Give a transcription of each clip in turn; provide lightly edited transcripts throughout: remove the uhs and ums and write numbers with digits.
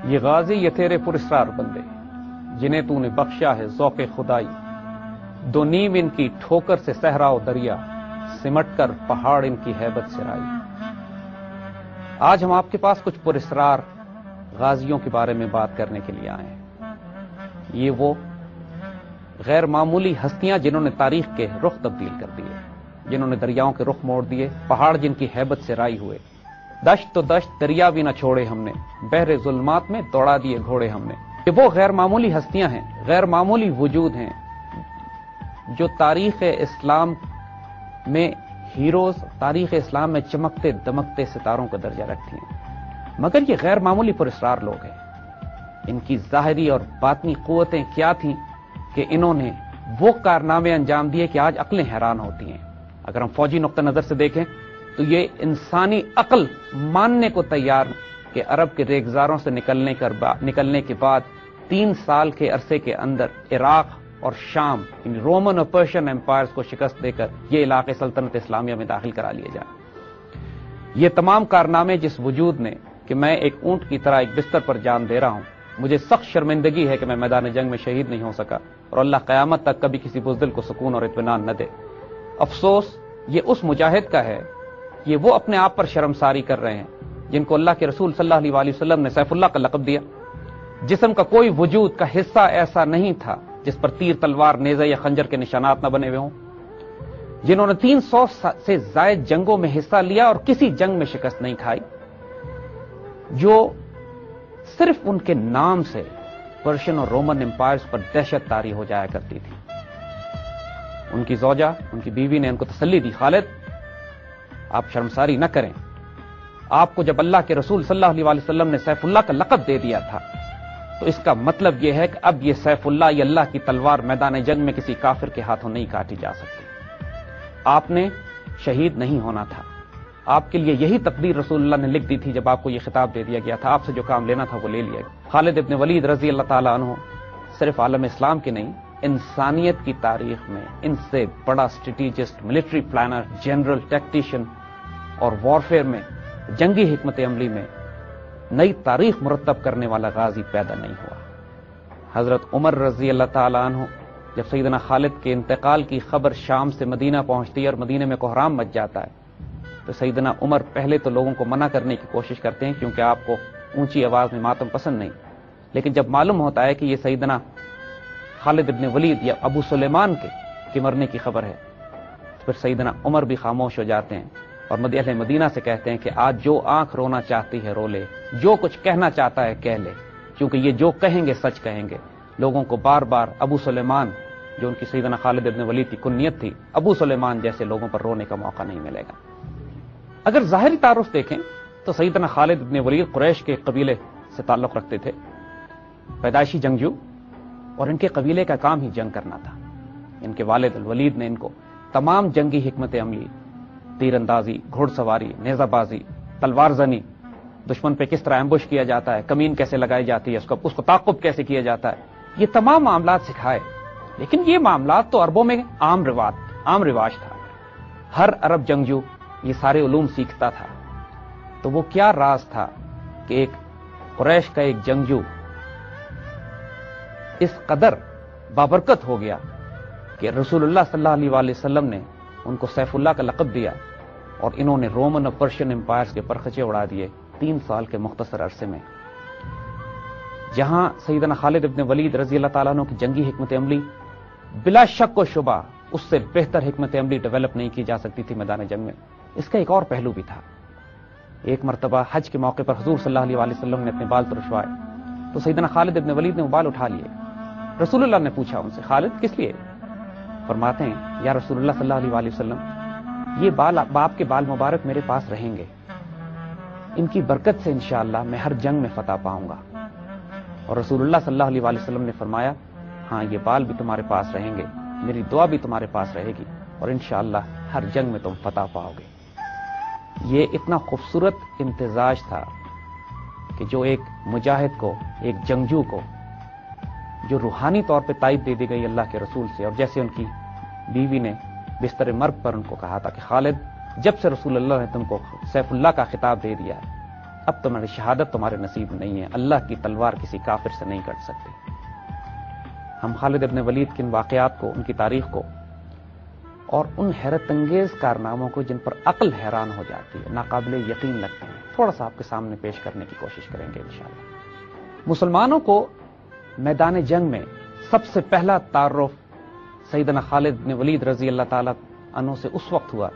یہ غازی یہ تیرے پراسرار بندے جنہیں تو نے بخشا ہے ذوق خدائی، دو نیم ان کی ٹھوکر سے صحرا و دریا، سمٹ کر پہاڑ ان کی ہیبت سے رائی۔ آج ہم آپ کے پاس کچھ پراسرار غازیوں کے بارے میں بات کرنے کے لیے آئے ہیں۔ یہ وہ غیر معمولی ہستیاں جنہوں نے تاریخ کے رخ تبدیل کر دیے، جنہوں نے دریاؤں کے رخ موڑ دیے، پہاڑ جن کی ہیبت سے رائی ہوئے، دشت تو دشت دریا بھی نہ چھوڑے ہم نے، بحر ظلمات میں دوڑا دیے گھوڑے ہم نے۔ یہ وہ غیر معمولی ہستیاں ہیں، غیر معمولی وجود ہیں جو تاریخ اسلام میں ہیروز، تاریخ اسلام میں چمکتے دمکتے ستاروں کا درجہ رکھتی ہیں، مگر یہ غیر معمولی پراسرار لوگ ہیں۔ ان کی ظاہری اور باطنی قوتیں کیا تھیں کہ انہوں نے وہ کارنامے انجام دیے کہ آج عقلیں حیران ہوتی ہیں۔ اگر ہم فوجی نقطہ نظر سے دیکھیں تو یہ انسانی عقل ماننے کو تیار کہ عرب کے ریگزاروں سے نکلنے کے بعد 3 سال کے عرصے کے اندر عراق اور شام، رومن اور پرشین امپائرز کو شکست دے کر یہ علاقے سلطنت اسلامیہ میں داخل کرا لیے جائیں۔ یہ تمام کارنامے جس وجود نے کہ میں ایک اونٹ کی طرح ایک بستر پر جان دے رہا ہوں، مجھے سخت شرمندگی ہے کہ میں میدان جنگ میں شہید نہیں ہو سکا، اور اللہ قیامت تک کبھی کسی بزدل کو سکون اور اطمینان نہ دے۔ افسوس یہ اس مجاہد کا ہے، یہ وہ اپنے آپ پر شرمساری کر رہے ہیں جن کو اللہ کے رسول صلی اللہ علیہ وسلم نے سیف اللہ کا لقب دیا۔ جسم کا کوئی وجود کا حصہ ایسا نہیں تھا جس پر تیر، تلوار، نیزہ یا خنجر کے نشانات نہ بنے ہوئے ہوں، جنہوں نے 300 سے زائد جنگوں میں حصہ لیا اور کسی جنگ میں شکست نہیں کھائی، جو صرف ان کے نام سے پرشین اور رومن امپائرز پر دہشت طاری ہو جایا کرتی تھی۔ ان کی زوجہ، ان کی بیوی نے ان کو تسلی دی، خالد آپ شرمساری نہ کریں، آپ کو جب اللہ کے رسول صلی اللہ علیہ وسلم نے سیف اللہ کا لقب دے دیا تھا تو اس کا مطلب یہ ہے کہ اب یہ سیف اللہ، یہ اللہ کی تلوار میدان جنگ میں کسی کافر کے ہاتھوں نہیں کاٹی جا سکتی۔ آپ نے شہید نہیں ہونا تھا، آپ کے لیے یہی تقدیر رسول اللہ نے لکھ دی تھی۔ جب آپ کو یہ خطاب دے دیا گیا تھا، آپ سے جو کام لینا تھا وہ لے لیا گیا۔ خالد ابن ولید رضی اللہ تعالیٰ عنہ صرف عالم اسلام کے نہیں، انسانیت کی تاریخ میں ان سے بڑا اسٹریٹجسٹ، ملٹری پلانر، جنرل، ٹیکٹیشین اور وارفیئر میں، جنگی حکمت عملی میں نئی تاریخ مرتب کرنے والا غازی پیدا نہیں ہوا۔ حضرت عمر رضی اللہ تعالیٰ عنہ جب سیدنا خالد کے انتقال کی خبر شام سے مدینہ پہنچتی ہے اور مدینہ میں کوہرام مچ جاتا ہے، تو سیدنا عمر پہلے تو لوگوں کو منع کرنے کی کوشش کرتے ہیں کیونکہ آپ کو اونچی آواز میں ماتم پسند نہیں، لیکن جب معلوم ہوتا ہے کہ یہ سیدنا خالد ابن ولید یا ابو سلیمان کے مرنے کی خبر ہے، تو پھر سیدنا عمر بھی خاموش ہو جاتے ہیں اور اہل مدینہ سے کہتے ہیں کہ آج جو آنکھ رونا چاہتی ہے رو لے، جو کچھ کہنا چاہتا ہے کہہ لے، کیونکہ یہ جو کہیں گے سچ کہیں گے۔ لوگوں کو بار بار ابو سلیمان، جو ان کی سیدنا خالد ابن ولید کی کنیت تھی، ابو سلیمان جیسے لوگوں پر رونے کا موقع نہیں ملے گا۔ اگر ظاہری تعارف دیکھیں تو سیدنا خالد ابن ولید قریش کے قبیلے سے تعلق رکھتے تھے، پیدائشی جنگجو، اور ان کے قبیلے کا کام ہی جنگ کرنا تھا۔ ان کے والد الولید نے ان کو تمام جنگی حکمت عملی، تیر اندازی، گھوڑ سواری، نیزہ بازی، تلوار زنی، دشمن پہ کس طرح ایمبوش کیا جاتا ہے، کمین کیسے لگائی جاتی ہے، اس کو تعاقب کیسے کیا جاتا ہے، یہ تمام معاملات سکھائے۔ لیکن یہ معاملات تو عربوں میں عام رواج تھا، ہر عرب جنگجو یہ سارے علوم سیکھتا تھا۔ تو وہ کیا راز تھا کہ ایک قریش کا ایک جنگجو اس قدر بابرکت ہو گیا کہ رسول اللہ صلی اللہ علیہ وسلم نے ان کو سیف اللہ کا لقب دیا اور انہوں نے رومن اور پرشین امپائرز کے پرخچے اڑا دیے 3 سال کے مختصر عرصے میں۔ جہاں سیدنا خالد ابن ولید رضی اللہ تعالیٰ عنہ کی جنگی حکمت عملی بلا شک و شبہ اس سے بہتر حکمت عملی ڈیولپ نہیں کی جا سکتی تھی میدان جنگ میں، اس کا ایک اور پہلو بھی تھا۔ ایک مرتبہ حج کے موقع پر حضور صلی اللہ علیہ وسلم نے اپنے بال ترشوائے تو سیدنا خالد ابن ولید نے وہ بال اٹھا لیے۔ رسول اللہ نے پوچھا ان سے، خالد کس لیے؟ فرماتے ہیں، یا رسول اللہ صلی اللہ علیہ وسلم، یہ باپ کے بال مبارک میرے پاس رہیں گے، ان کی برکت سے انشاءاللہ میں ہر جنگ میں فتح پاؤں گا۔ اور رسول اللہ صلی اللہ علیہ وسلم نے فرمایا، ہاں یہ بال بھی تمہارے پاس رہیں گے، میری دعا بھی تمہارے پاس رہے گی، اور انشاءاللہ ہر جنگ میں تم فتح پاؤ گے۔ یہ اتنا خوبصورت امتزاج تھا کہ جو ایک مجاہد کو، ایک جنگجو کو، جو روحانی طور پہ تائید دے دی گئی اللہ کے رسول سے، اور جیسے ان کی بیوی نے بستر مرگ پر ان کو کہا تھا کہ خالد، جب سے رسول اللہ نے تم کو سیف اللہ کا خطاب دے دیا ہے، اب تمہاری شہادت تمہارے نصیب نہیں ہے، اللہ کی تلوار کسی کافر سے نہیں کٹ سکتی۔ ہم خالد ابن ولید کے ان واقعات کو، ان کی تاریخ کو اور ان حیرت انگیز کارناموں کو جن پر عقل حیران ہو جاتی ہے، ناقابل یقین لگتے ہیں، تھوڑا سا آپ کے سامنے پیش کرنے کی کوشش کریں گے انشاءاللہ۔ مسلمانوں کو میدان جنگ میں سب سے پہلا تعارف سیدنا خالد بن ولید رضی اللہ تعالیٰ عنہ سے اس وقت ہوا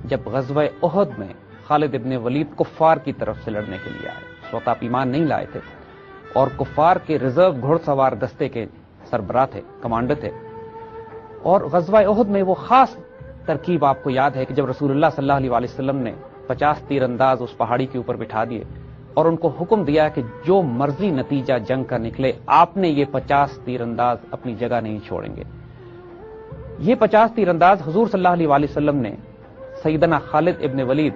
جب غزوہ احد میں خالد ابن ولید کفار کی طرف سے لڑنے کے لیے آئے۔ اس وقت آپ ایمان نہیں لائے تھے اور کفار کے ریزرو گھوڑ سوار دستے کے سربراہ تھے، کمانڈر تھے، اور غزوہ احد میں وہ خاص ترکیب آپ کو یاد ہے کہ جب رسول اللہ صلی اللہ علیہ وسلم نے 50 تیر انداز اس پہاڑی کے اوپر بٹھا دیے اور ان کو حکم دیا کہ جو مرضی نتیجہ جنگ کا نکلے آپ نے یہ 50 تیر انداز اپنی جگہ نہیں چھوڑیں گے۔ یہ 50 تیر انداز حضور صلی اللہ علیہ وسلم نے سیدنا خالد ابن ولید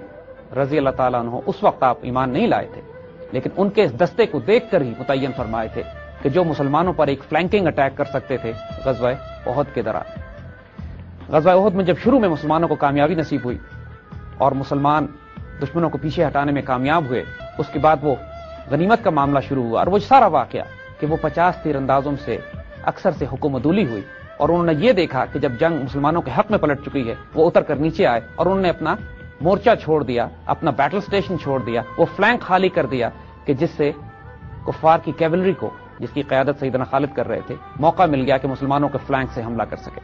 رضی اللہ تعالیٰ عنہ، اس وقت آپ ایمان نہیں لائے تھے، لیکن ان کے اس دستے کو دیکھ کر ہی متعین فرمائے تھے کہ جو مسلمانوں پر ایک فلینکنگ اٹیک کر سکتے تھے غزوہ احد کے دوران۔ غزوہ احد میں جب شروع میں مسلمانوں کو کامیابی نصیب ہوئی اور مسلمان دشمنوں کو پیچھے ہٹانے میں کامیاب ہوئے، اس کے بعد وہ غنیمت کا معاملہ شروع ہوا اور وہ سارا واقعہ کہ وہ 50 تیر اندازوں سے اکثر سے حکم عدولی ہوئی اور انہوں نے یہ دیکھا کہ جب جنگ مسلمانوں کے حق میں پلٹ چکی ہے وہ اتر کر نیچے آئے اور انہوں نے اپنا مورچہ چھوڑ دیا، اپنا بیٹل سٹیشن چھوڑ دیا، وہ فلینک خالی کر دیا کہ جس سے کفار کی کیولری کو، جس کی قیادت سیدنا خالد کر رہے تھے، موقع مل گیا کہ مسلمانوں کے فلینک سے حملہ کر سکے۔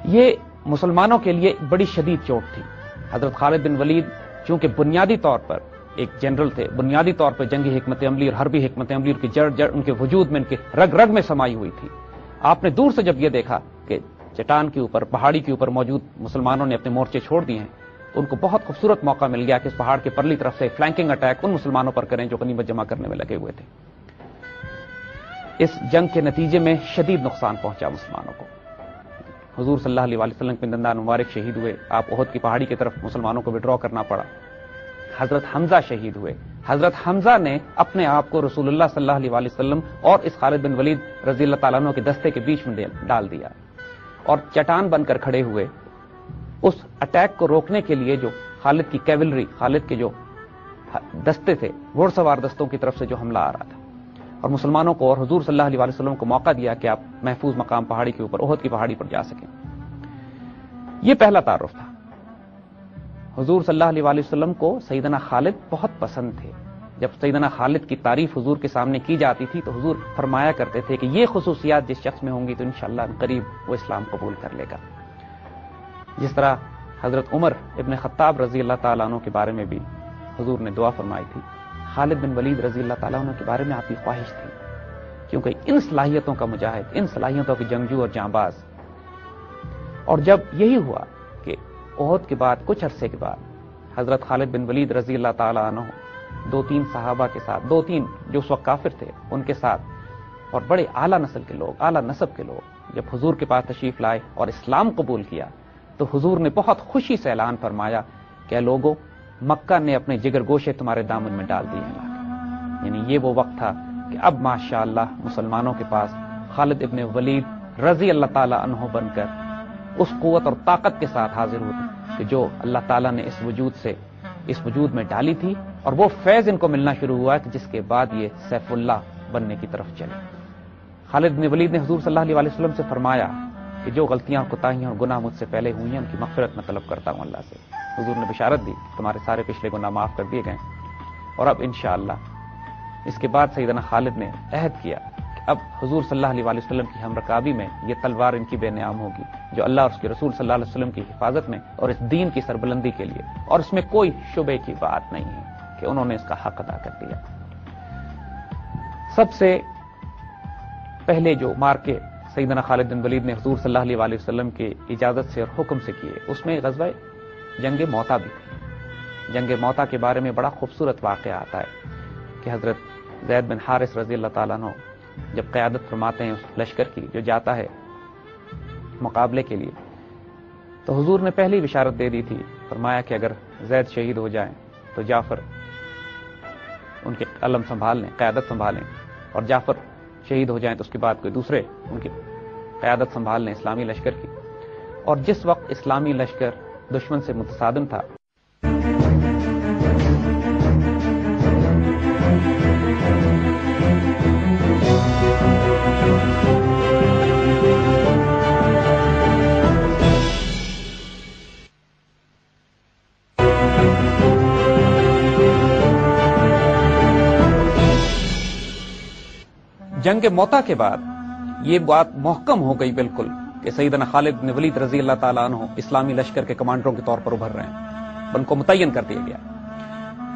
یہ مسلمانوں کے لیے بڑی شدید چوٹ تھی۔ حضرت خالد بن ولید چونکہ بنیادی طور پر ایک جنرل تھے، بنیادی طور پر جنگی حکمت عملی اور حربی حکمت عملی کی جڑ ان کے وجود میں، ان کے رگ رگ میں سمائی ہوئی تھی۔ آپ نے دور سے جب یہ دیکھا کہ چٹان کے اوپر، پہاڑی کے اوپر موجود مسلمانوں نے اپنے مورچے چھوڑ دیے ہیں، تو ان کو بہت خوبصورت موقع مل گیا کہ اس پہاڑ کے پرلی طرف سے فلینکنگ اٹیک ان مسلمانوں پر کریں جو غنیمت جمع کرنے میں لگے ہوئے تھے۔ اس جنگ کے نتیجے میں شدید نقصان پہنچا مسلمانوں کو۔ حضور صلی اللہ علیہ وسلم کے دندان مبارک شہید ہوئے، آپ احد کی پہاڑی کی طرف مسلمانوں کو وڈرا کرنا پڑا۔ حضرت حمزہ شہید ہوئے۔ حضرت حمزہ نے اپنے آپ کو رسول اللہ صلی اللہ علیہ وسلم اور اس خالد بن ولید رضی اللہ تعالیٰ عنہ کے دستے کے بیچ میں ڈال دیا اور چٹان بن کر کھڑے ہوئے۔ اس اٹیک کو روکنے کے لیے جو خالد کی کیولری، خالد کے جو دستے تھے، گھوڑ سوار دستوں کی طرف سے جو حملہ آ رہا تھا، اور مسلمانوں کو اور حضور صلی اللہ علیہ وسلم کو موقع دیا کہ آپ محفوظ مقام پہاڑی کے اوپر، احد کی پہاڑی پر جا سکیں۔ یہ پہلا تعارف تھا۔ حضور صلی اللہ علیہ وسلم کو سیدنا خالد بہت پسند تھے۔ جب سیدنا خالد کی تعریف حضور کے سامنے کی جاتی تھی تو حضور فرمایا کرتے تھے کہ یہ خصوصیات جس شخص میں ہوں گی تو انشاءاللہ قریب وہ اسلام قبول کر لے گا۔ جس طرح حضرت عمر ابن خطاب رضی اللہ تعالیٰ عنہ کے بارے میں بھی حضور نے دعا فرمائی تھی، خالد بن ولید رضی اللہ تعالیٰ عنہ کے بارے میں آپ کی خواہش تھی، کیونکہ ان صلاحیتوں کا مجاہد، ان صلاحیتوں کے جنگجو اور جانباز۔ اور جب یہی ہوا کہ احد کے بعد کچھ عرصے کے بعد حضرت خالد بن ولید رضی اللہ تعالیٰ عنہ 2-3 صحابہ کے ساتھ، 2-3 جو اس وقت کافر تھے ان کے ساتھ، اور بڑے اعلیٰ نسل کے لوگ، اعلیٰ نسب کے لوگ جب حضور کے پاس تشریف لائے اور اسلام قبول کیا تو حضور نے بہت خوشی سے اعلان فرمایا کہ اے لوگوں، مکہ نے اپنے جگر گوشے تمہارے دامن میں ڈال دیے ہیں۔ یعنی یہ وہ وقت تھا کہ اب ماشاءاللہ مسلمانوں کے پاس خالد ابن ولید رضی اللہ تعالیٰ عنہ بن کر اس قوت اور طاقت کے ساتھ حاضر ہوتے کہ جو اللہ تعالیٰ نے اس وجود میں ڈالی تھی، اور وہ فیض ان کو ملنا شروع ہوا کہ جس کے بعد یہ سیف اللہ بننے کی طرف چلے۔ خالد بن ولید نے حضور صلی اللہ علیہ وسلم سے فرمایا کہ جو غلطیاں، کوتاہیاں اور گناہ مجھ سے پہلے ہوئی ہیں ان کی مغفرت میں طلب کرتا ہوں اللہ سے۔ حضور نے بشارت دی تمہارے سارے پچھلے گناہ معاف کر دیے گئے، اور اب انشاءاللہ اس کے بعد سیدنا خالد نے عہد کیا کہ اب حضور صلی اللہ علیہ وسلم کی ہم رکابی میں یہ تلوار ان کی بے نیام ہوگی جو اللہ اور اس کے رسول صلی اللہ علیہ وسلم کی حفاظت میں اور اس دین کی سربلندی کے لیے، اور اس میں کوئی شبے کی بات نہیں ہے کہ انہوں نے اس کا حق ادا کر دیا۔ سب سے پہلے جو مارکے سیدنا خالد بن ولید نے حضور صلی اللہ علیہ وسلم کی اجازت سے اور حکم سے کیے، اس میں غزوہ جنگ موتا بھی تھی۔ جنگ موتا کے بارے میں بڑا خوبصورت واقعہ آتا ہے کہ حضرت زید بن حارث رضی اللہ تعالیٰ عنہ جب قیادت فرماتے ہیں اس لشکر کی جو جاتا ہے مقابلے کے لیے، تو حضور نے پہلی بشارت دے دی تھی، فرمایا کہ اگر زید شہید ہو جائیں تو جعفر ان کے علم سنبھال لیں، قیادت سنبھالیں، اور جعفر شہید ہو جائیں تو اس کے بعد کوئی دوسرے ان کی قیادت سنبھال لیں اسلامی لشکر کی۔ اور جس وقت اسلامی لشکر دشمن سے متصادم تھا، جنگ موتا کے بعد یہ بات محکم ہو گئی بالکل کہ سیدنا خالد بن ولید رضی اللہ تعالیٰ عنہ اسلامی لشکر کے کمانڈروں کے طور پر ابھر رہے ہیں، ان کو متعین کر دیا گیا۔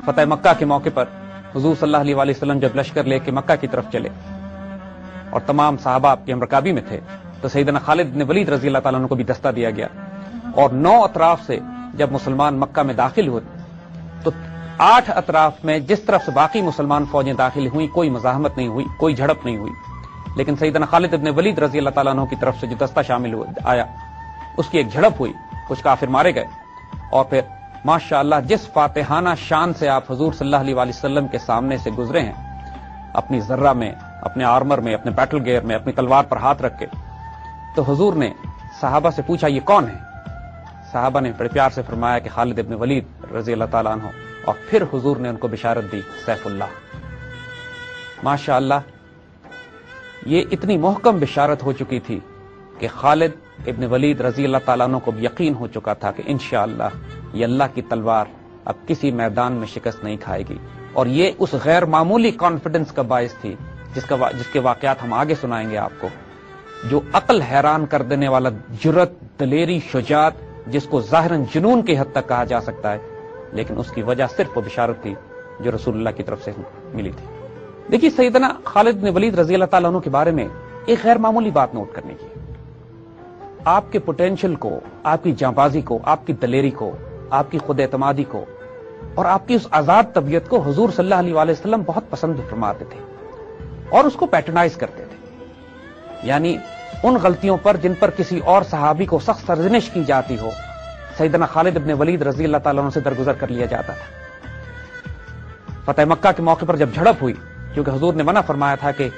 فتح مکہ کے موقع پر حضور صلی اللہ علیہ وسلم جب لشکر لے کے مکہ کی طرف چلے اور تمام صحابہ آپ کے ہمرکابی میں تھے، تو سیدنا خالد بن ولید رضی اللہ تعالیٰ عنہ کو بھی دستہ دیا گیا، اور 9 اطراف سے جب مسلمان مکہ میں داخل ہوئے تو 8 اطراف میں جس طرف سے باقی مسلمان فوجیں داخل ہوئی کوئی مزاحمت نہیں ہوئی، کوئی جھڑپ نہیں ہوئی، لیکن سیدنا خالد بن ولید رضی اللہ تعالیٰ عنہ کی طرف سے جو دستہ شامل آیا اس کی ایک جھڑپ ہوئی، کچھ کافر مارے گئے، اور پھر ماشاءاللہ جس فاتحانہ شان سے آپ حضور صلی اللہ علیہ وسلم کے سامنے سے گزرے ہیں، اپنی ذرہ میں، اپنے آرمر میں، اپنے بیٹل گیئر میں، اپنی تلوار پر ہاتھ رکھ کے، تو حضور نے صحابہ سے پوچھا یہ کون ہے؟ صحابہ نے بڑے پیار سے فرمایا کہ خالد ابن ولید رضی اللہ تعالیٰ عنہ، اور پھر حضور نے ان کو بشارت دی سیف اللہ۔ ماشاءاللہ یہ اتنی محکم بشارت ہو چکی تھی کہ خالد ابن ولید رضی اللہ تعالیٰ عنہ کو بھی یقین ہو چکا تھا کہ انشاءاللہ یہ اللہ کی تلوار اب کسی میدان میں شکست نہیں کھائے گی، اور یہ اس غیر معمولی کانفیڈنس کا باعث تھی جس کے واقعات ہم آگے سنائیں گے آپ کو، جو عقل حیران کر دینے والا جرت، دلیری، شجاعت، جس کو ظاہراً جنون کی حد تک کہا جا سکتا ہے، لیکن اس کی وجہ صرف وہ بشارت تھی جو رسول اللہ کی طرف سے ملی تھی۔ دیکھیے سیدنا خالد بن ولید رضی اللہ تعالیٰ عنہ کے بارے میں ایک غیر معمولی بات نوٹ کرنے کی، آپ کے پوٹینشل کو، آپ کی جانبازی کو، آپ کی دلیری کو، آپ کی خود اعتمادی کو، اور آپ کی اس آزاد طبیعت کو حضور صلی اللہ علیہ وسلم بہت پسند فرماتے تھے اور اس کو پیٹرنائز کرتے تھے، یعنی ان غلطیوں پر جن پر کسی اور صحابی کو سخت سرزنش کی جاتی ہو، سیدنا خالد ابن ولید رضی اللہ تعالیٰ عنہ سے درگزر کر لیا جاتا تھا۔ فتح مکہ کے موقع پر جب جھڑپ ہوئی، کیونکہ حضور نے منع فرمایا تھا کہ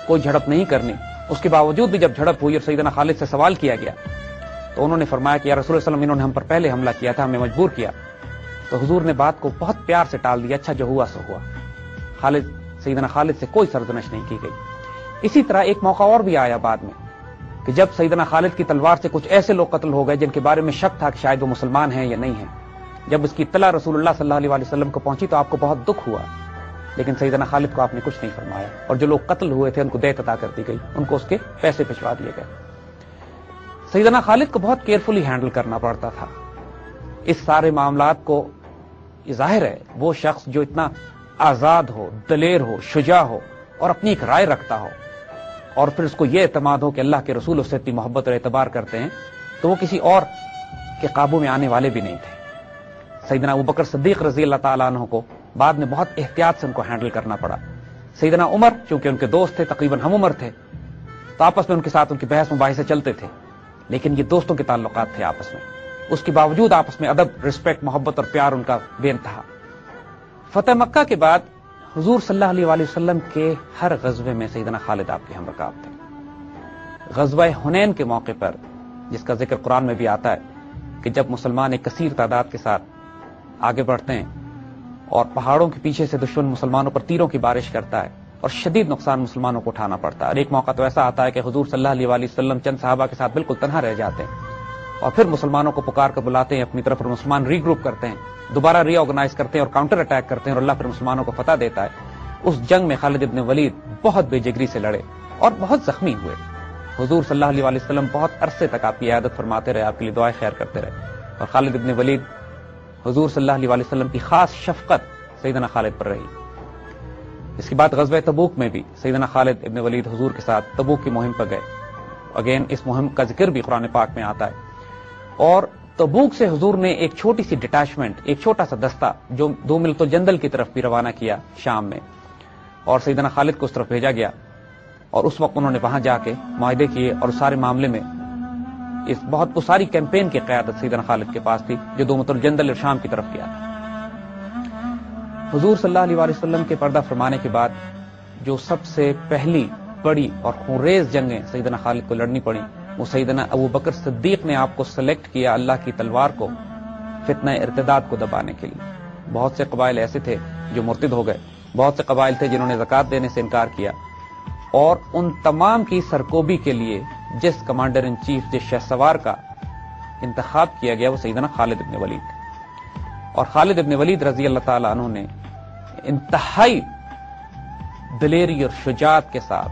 کوئی جھڑپ نہیں کرنی، اس کے باوجود بھی جب جھڑپ ہوئی اور سیدنا خالد سے سوال کیا گیا تو انہوں نے فرمایا کہ یا رسول اللہ صلی اللہ علیہ وسلم، انہوں نے ہم پر پہلے حملہ کیا تھا، ہمیں مجبور کیا، تو حضور نے بات کو بہت پیار سے ٹال دیا، اچھا جو ہوا سو ہوا۔ سیدنا خالد سے کوئی سرزنش نہیں کی گئی۔ اسی طرح ایک موقع اور بھی آیا بعد میں کہ جب سیدنا خالد کی تلوار سے کچھ ایسے لوگ قتل ہو گئے جن کے بارے میں شک تھا کہ شاید وہ مسلمان ہیں یا نہیں ہیں، جب اس کی اطلاع رسول اللہ صلی اللہ علیہ وسلم کو پہنچی تو آپ کو بہت دکھ ہوا، لیکن سیدنا خالد کو آپ نے کچھ نہیں فرمایا، اور جو لوگ قتل ہوئے تھے ان کو دیت عطا کر دی گئی، ان کو اس کے پیسے بھجوا دیے گئے۔ سیدنا خالد کو بہت کیئرفلی ہینڈل کرنا پڑتا تھا اس سارے معاملات کو۔ ظاہر ہے وہ شخص جو اتنا آزاد ہو، دلیر ہو، شجاع ہو، اور اپنی ایک رائے رکھتا ہو، اور پھر اس کو یہ اعتماد ہو کہ اللہ کے رسول اس سے اتنی محبت اور اعتبار کرتے ہیں، تو وہ کسی اور کے قابو میں آنے والے بھی نہیں تھے۔ سیدنا ابوبکر صدیق رضی اللہ تعالیٰ عنہ کو بعد میں بہت احتیاط سے ان کو ہینڈل کرنا پڑا۔ سیدنا عمر چونکہ ان کے دوست تھے، تقریباً ہم عمر تھے، تو آپس میں ان کے ساتھ ان کی بحث مباحثے چلتے تھے، لیکن یہ دوستوں کے تعلقات تھے آپس میں، اس کے باوجود آپس میں ادب، رسپیکٹ، محبت اور پیار ان کا بے انتہا۔ فتح مکہ کے بعد حضور صلی اللہ علیہ وسلم کے ہر غزوے میں سیدنا خالد آپ کے ہمرکاب تھے۔ غزوہ حنین کے موقع پر، جس کا ذکر قرآن میں بھی آتا ہے کہ جب مسلمان ایک کثیر تعداد کے ساتھ آگے بڑھتے ہیں اور پہاڑوں کے پیچھے سے دشمن مسلمانوں پر تیروں کی بارش کرتا ہے اور شدید نقصان مسلمانوں کو اٹھانا پڑتا ہے، اور ایک موقع تو ایسا آتا ہے کہ حضور صلی اللہ علیہ وسلم چند صحابہ کے ساتھ بالکل تنہا رہ جاتے ہیں، اور پھر مسلمانوں کو پکار کر بلاتے ہیں اپنی طرف، اور مسلمان ری گروپ کرتے ہیں، دوبارہ ری آرگنائز کرتے ہیں اور کاؤنٹر اٹیک کرتے ہیں، اور اللہ پھر مسلمانوں کو فتح دیتا ہے۔ اس جنگ میں خالد ابن ولید بہت بے جگری سے لڑے اور بہت زخمی ہوئے۔ حضور صلی اللہ علیہ وسلم بہت عرصے تک آپ کی عیادت فرماتے رہے، آپ کے لیے دعائیں خیر کرتے رہے، اور خالد ابن ولید، حضور صلی اللہ علیہ وسلم کی خاص شفقت سیدنا خالد پر رہی۔ اس کے بعد غزوہ تبوک میں بھی سیدنا خالد ابن ولید حضور کے ساتھ تبوک کی مہم پر گئے۔ اگین اس مہم کا ذکر بھی قرآن پاک میں آتا ہے، اور تبوک سے حضور نے ایک چھوٹی سی ڈٹیچمنٹ، ایک چھوٹا سا دستہ جو 2 ملت الجندل کی طرف بھی روانہ کیا شام میں، اور سیدنا خالد کو اس طرف بھیجا گیا، اور اس وقت انہوں نے وہاں جا کے معاہدے کیے، اور اس سارے معاملے میں اس ساری کیمپین کی قیادت سیدنا خالد کے پاس تھی جو 2 ملت الجندل اور شام کی طرف گیا تھا۔ حضور صلی اللہ علیہ وسلم کے پردہ فرمانے کے بعد جو سب سے پہلی بڑی اور خونریز جنگیں سیدنا خالد کو لڑنی پڑی، وہ سیدنا ابوبکر صدیق نے آپ کو سلیکٹ کیا اللہ کی تلوار کو فتنہ ارتداد کو دبانے کے لیے۔ بہت سے قبائل ایسے تھے جو مرتد ہو گئے، بہت سے قبائل تھے جنہوں نے زکوٰۃ دینے سے انکار کیا، اور ان تمام کی سرکوبی کے لیے جس کمانڈر ان چیف، جس شہ سوار کا انتخاب کیا گیا، وہ سیدنا خالد ابن ولید، اور خالد ابن ولید رضی اللہ تعالی عنہ نے انتہائی دلیری اور شجاعت کے ساتھ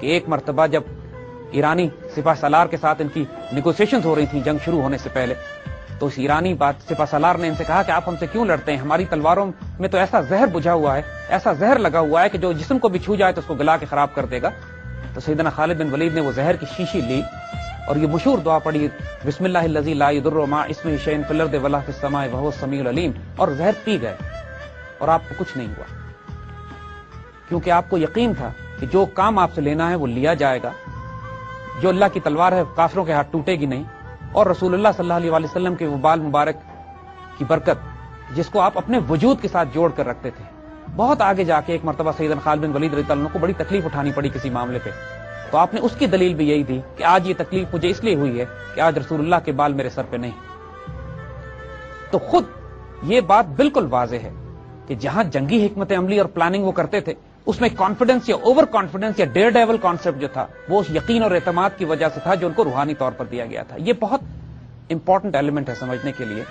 کہ ایک مرتبہ جب ایرانی سپہ سالار کے ساتھ ان کی نیگوسیشنز ہو رہی تھیں جنگ شروع ہونے سے پہلے، تو اس ایرانی سپہ سالار نے ان سے کہا کہ آپ ہم سے کیوں لڑتے ہیں، ہماری تلواروں میں تو ایسا زہر بجھا ہوا ہے، ایسا زہر لگا ہوا ہے کہ جو جسم کو بھی چھو جائے تو اس کو گلا کے خراب کر دے گا۔ تو سیدنا خالد بن ولید نے وہ زہر کی شیشی لی اور یہ مشہور دعا پڑھی، بسم اللہ الذی لا یضر مع اسمہ شیء فی الارض ولا فی السماء وہو السمیع العلیم، اور زہر پی گئے اور آپ کو کچھ نہیں ہوا، کیونکہ آپ کو یقین تھا کہ جو کام آپ سے لینا ہے وہ لیا جائے گا، جو اللہ کی تلوار ہے کافروں کے ہاتھ ٹوٹے گی نہیں، اور رسول اللہ صلی اللہ علیہ وسلم کے وہ بال مبارک کی برکت جس کو آپ اپنے وجود کے ساتھ جوڑ کر رکھتے تھے۔ بہت آگے جا کے ایک مرتبہ سیدنا خالد بن ولید رضی اللہ عنہ کو بڑی تکلیف اٹھانی پڑی کسی معاملے پہ، تو آپ نے اس کی دلیل بھی یہی دی کہ آج یہ تکلیف مجھے اس لیے ہوئی ہے کہ آج رسول اللہ کے بال میرے سر پہ نہیں۔ تو خود یہ بات بالکل واضح ہے کہ جہاں جنگی حکمت عملی اور پلاننگ وہ کرتے تھے، اس میں کانفیڈنس یا اوور کانفیڈنس یا ڈیئر ڈیول کانسیپٹ جو تھا وہ اس یقین اور اعتماد کی وجہ سے تھا جو ان کو روحانی طور پر دیا گیا تھا۔ یہ بہت امپورٹنٹ ایلیمنٹ ہے سمجھنے کے لیے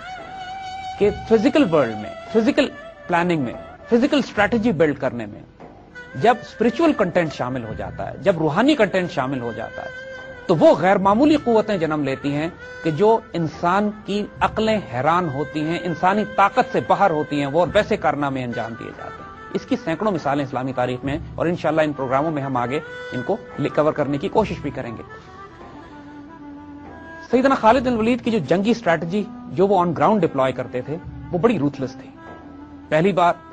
کہ فزیکل ورلڈ میں، فزیکل پلاننگ میں، فزیکل اسٹریٹجی بلڈ کرنے میں جب اسپرچول کنٹینٹ شامل ہو جاتا ہے، جب روحانی کنٹینٹ شامل ہو جاتا ہے، تو وہ غیر معمولی قوتیں جنم لیتی ہیں کہ جو انسان کی عقلیں حیران ہوتی ہیں، انسانی طاقت سے باہر ہوتی ہیں، وہ ویسے کارنامے انجام دیے جاتے ہیں۔ اس کی سینکڑوں مثالیں اسلامی تاریخ میں ہیں اور انشاءاللہ ان پروگراموں میں ہم آگے ان کو کور کرنے کی کوشش بھی کریں گے۔ سیدنا خالد بن ولید کی جو جنگی اسٹریٹجی جو وہ آن گراؤنڈ ڈپلوائے کرتے تھے وہ بڑی روتھلیس تھی۔ پہلی بات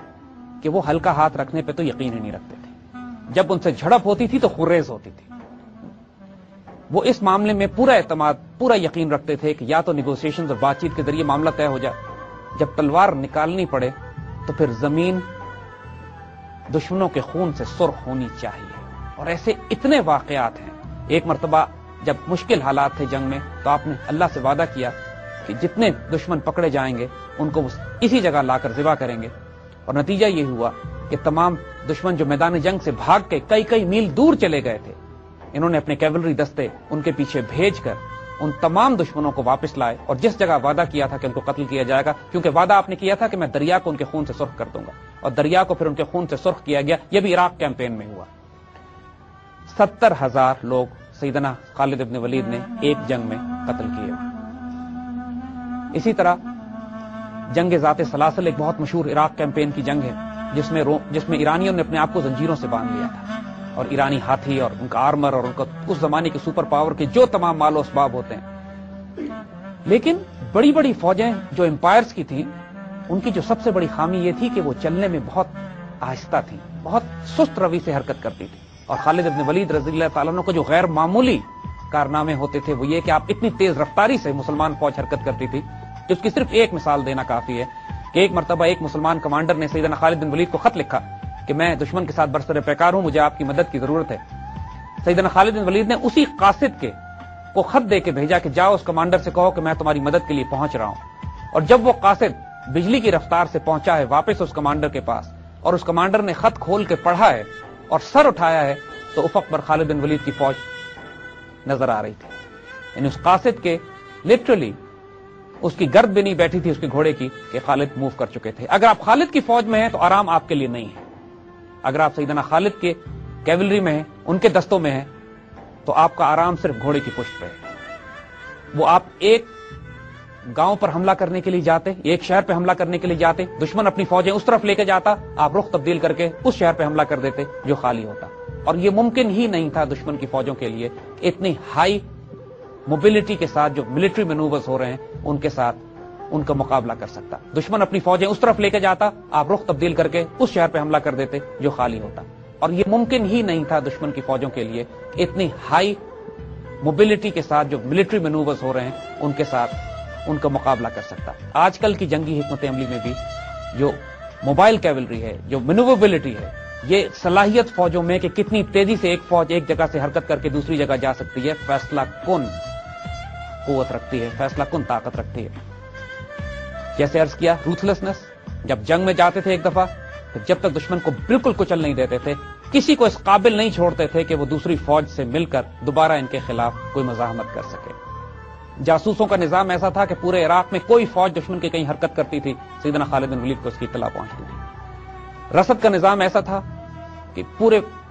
کہ وہ ہلکا ہاتھ رکھنے پہ تو یقین ہی نہیں رکھتے تھے، جب ان سے جھڑپ ہوتی تھی تو خریز ہوتی تھی۔ وہ اس معاملے میں پورا اعتماد، پورا یقین رکھتے تھے کہ یا تو نیگوسیشنز اور بات چیت کے ذریعے معاملہ طے ہو جائے، جب تلوار نکالنی پڑے تو پھر زمین دشمنوں کے خون سے سرخ ہونی چاہیے۔ اور ایسے اتنے واقعات ہیں۔ ایک مرتبہ جب مشکل حالات تھے جنگ میں تو آپ نے اللہ سے وعدہ کیا کہ جتنے دشمن پکڑے جائیں گے ان کو اسی جگہ لا کر ذبح کریں گے، اور نتیجہ یہ ہوا کہ تمام دشمن جو میدان جنگ سے بھاگ کے کئی میل دور چلے گئے تھے، انہوں نے اپنے کیولری دستے ان کے پیچھے بھیج کر ان تمام دشمنوں کو واپس لائے، اور جس جگہ وعدہ کیا تھا کہ ان کو قتل کیا جائے گا، کیونکہ وعدہ آپ نے کیا تھا کہ میں دریا کو ان کے خون سے سرخ کر دوں گا، اور دریا کو پھر ان کے خون سے سرخ کیا گیا۔ یہ بھی عراق کیمپین میں ہوا۔ 70,000 لوگ سیدنا خالد بن ولید نے ایک جنگ میں قتل کیے۔ اسی طرح جنگ ذات سلاسل ایک بہت مشہور عراق کیمپین کی جنگ ہے جس میں ایرانیوں نے اپنے آپ کو زنجیروں سے باندھ لیا تھا، اور ایرانی ہاتھی اور ان کا آرمر اور ان کا اس زمانے کے سپر پاور کے جو تمام مال و اسباب ہوتے ہیں۔ لیکن بڑی بڑی فوجیں جو امپائرز کی تھیں ان کی جو سب سے بڑی خامی یہ تھی کہ وہ چلنے میں بہت آہستہ تھیں، بہت سست روی سے حرکت کرتی تھی۔ اور خالد بن ولید رضی اللہ تعالیٰ عنہ کو جو غیر معمولی کارنامے ہوتے تھے وہ یہ کہ آپ اتنی تیز رفتاری سے مسلمان فوج حرکت کرتی تھی کہ اس کی صرف ایک مثال دینا کافی ہے کہ ایک مرتبہ ایک مسلمان کمانڈر نے سیدنا خالد بن ولید کو خط لکھا کہ میں دشمن کے ساتھ برسر پیکار ہوں، مجھے آپ کی مدد کی ضرورت ہے۔ سیدنا خالد بن ولید نے اسی قاصد کو خط دے کے بھیجا کہ جاؤ اس کمانڈر سے کہو کہ میں تمہاری مدد کے لیے پہنچ رہا ہوں۔ اور جب وہ قاصد بجلی کی رفتار سے پہنچا ہے واپس اس کمانڈر کے پاس، اور اس کمانڈر نے خط کھول کے پڑھا ہے اور سر اٹھایا ہے، تو افق پر خالد بن ولید کی فوج نظر آ رہی تھی۔ یعنی اس قاصد کے لٹرلی اس کی گرد بھی نہیں بیٹھی تھی اس کے گھوڑے کی کہ خالد موو کر چکے تھے۔ اگر آپ خالد کی فوج میں ہیں تو آرام آپ کے لیے نہیں ہے، اگر آپ سیدنا خالد کے کیولری میں ہیں، ان کے دستوں میں ہیں، تو آپ کا آرام صرف گھوڑے کی پشت پہ ہے۔ وہ آپ ایک گاؤں پر حملہ کرنے کے لیے جاتے، ایک شہر پہ حملہ کرنے کے لیے جاتے، دشمن اپنی فوجیں اس طرف لے کے جاتا، آپ رخ تبدیل کر کے اس شہر پہ حملہ کر دیتے جو خالی ہوتا۔ اور یہ ممکن ہی نہیں تھا دشمن کی فوجوں کے لیے اتنی ہائی موبلٹی کے ساتھ جو ملٹری مینوورز ہو رہے ہیں ان کے ساتھ ان کا مقابلہ کر سکتا۔ دشمن اپنی فوجیں اس طرف لے کے جاتا، آپ رخ تبدیل کر کے اس شہر پہ حملہ کر دیتے جو خالی ہوتا۔ اور یہ ممکن ہی نہیں تھا دشمن کی فوجوں کے لیے اتنی ہائی موبلٹی کے ساتھ جو ملٹری مینوورز ہو رہے ہیں ان کے ساتھ ان کا مقابلہ کر سکتا۔ آج کل کی جنگی حکمت عملی میں بھی جو موبائل کیولری ہے، جو مینووربلٹی ہے، یہ صلاحیت فوجوں میں کہ کتنی تیزی سے ایک فوج ایک جگہ سے حرکت کر کے دوسری جگہ جا سکتی ہے، فیصلہ کن قوت رکھتی ہے، فیصلہ کن طاقت رکھتی ہے۔ جیسے عرض کیا، روتھلیسنس، جب جنگ میں جاتے تھے ایک دفعہ تو جب تک دشمن کو بالکل کچل نہیں دیتے تھے، کسی کو اس قابل نہیں چھوڑتے تھے کہ وہ دوسری فوج سے مل کر دوبارہ ان کے خلاف کوئی مزاحمت کر سکے۔ جاسوسوں کا نظام ایسا تھا کہ پورے عراق میں کوئی فوج دشمن کی کہیں حرکت کرتی تھی سیدنا خالد بن ولید کو اس کی اطلاع پہنچتی تھی۔ رسد کا نظام ایسا تھا کہ پورے